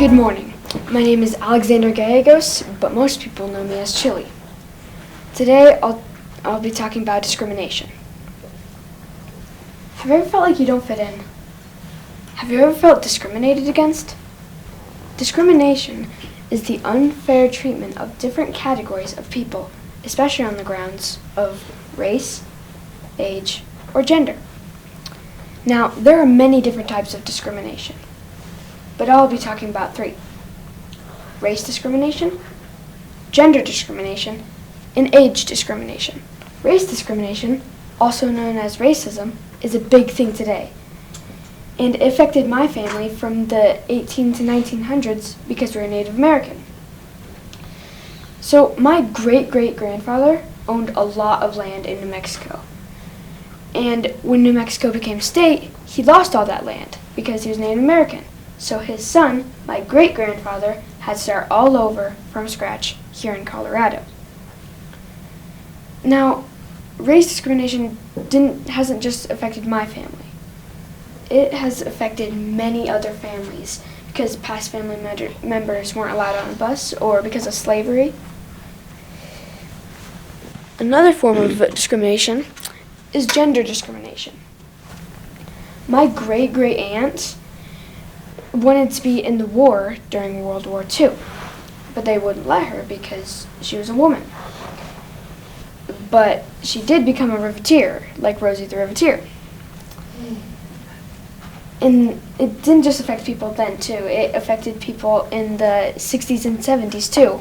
Good morning. My name is Alexander Gallegos, but most people know me as Chili. Today I'll be talking about discrimination. Have you ever felt like you don't fit in? Have you ever felt discriminated against? Discrimination is the unfair treatment of different categories of people, especially on the grounds of race, age, or gender. Now, there are many different types of discrimination, but I'll be talking about three: race discrimination, gender discrimination, and age discrimination. Race discrimination, also known as racism, is a big thing today, and it affected my family from the 18 to 1900s because we're Native American. So my great-great-grandfather owned a lot of land in New Mexico. And when New Mexico became a state, he lost all that land because he was Native American. So his son, my great-grandfather, had to start all over from scratch here in Colorado. Now, race discrimination hasn't just affected my family. It has affected many other families because past family members weren't allowed on a bus or because of slavery. Another form of discrimination is gender discrimination. My great-great-aunt wanted to be in the war during World War II, but they wouldn't let her because she was a woman. But she did become a riveteer, like Rosie the Riveteer. And it didn't just affect people then, too. It affected people in the 60s and 70s, too.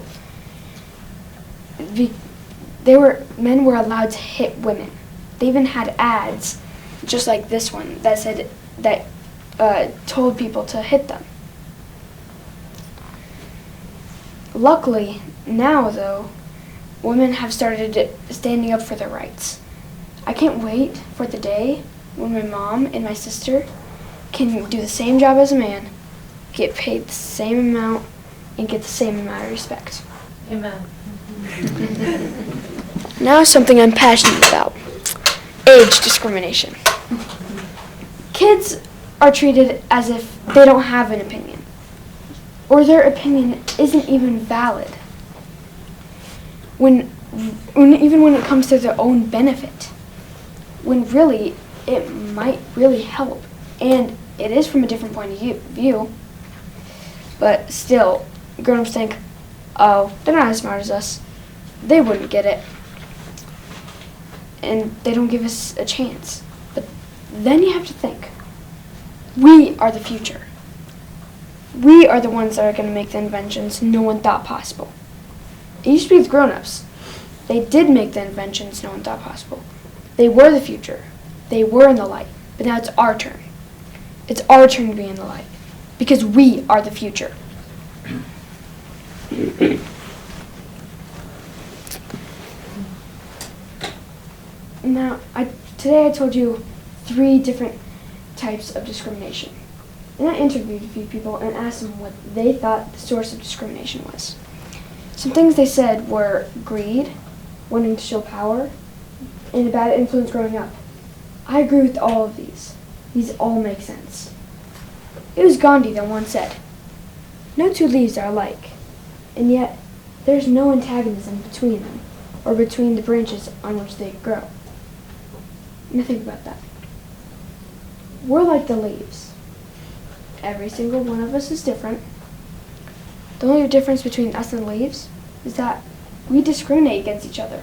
Men were allowed to hit women. They even had ads, just like this one, that said that told people to hit them. Luckily, now though, women have started standing up for their rights. I can't wait for the day when my mom and my sister can do the same job as a man, get paid the same amount, and get the same amount of respect. Amen. Now something I'm passionate about: age discrimination. Kids are treated as if they don't have an opinion, or their opinion isn't even valid, even when it comes to their own benefit, when really it might really help, and it is from a different point of view, but still, grown-ups think, oh, they're not as smart as us, they wouldn't get it, and they don't give us a chance. But then you have to think, we are the future. We are the ones that are going to make the inventions no one thought possible. It used to be the grown-ups. They did make the inventions no one thought possible. They were the future. They were in the light. But now it's our turn. It's our turn to be in the light. Because we are the future. Now, today I told you 3 different types of discrimination. And I interviewed a few people and asked them what they thought the source of discrimination was. Some things they said were greed, wanting to show power, and a bad influence growing up. I agree with all of these. These all make sense. It was Gandhi that once said, "No two leaves are alike, and yet there's no antagonism between them, or between the branches on which they grow." Now think about that. We're like the leaves. Every single one of us is different. The only difference between us and the leaves is that we discriminate against each other.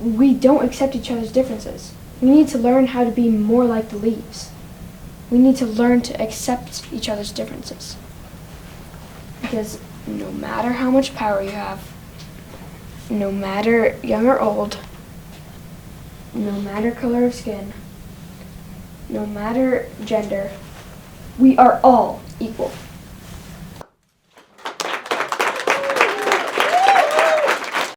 We don't accept each other's differences. We need to learn how to be more like the leaves. We need to learn to accept each other's differences. Because no matter how much power you have, no matter young or old, no matter color of skin, no matter gender, we are all equal.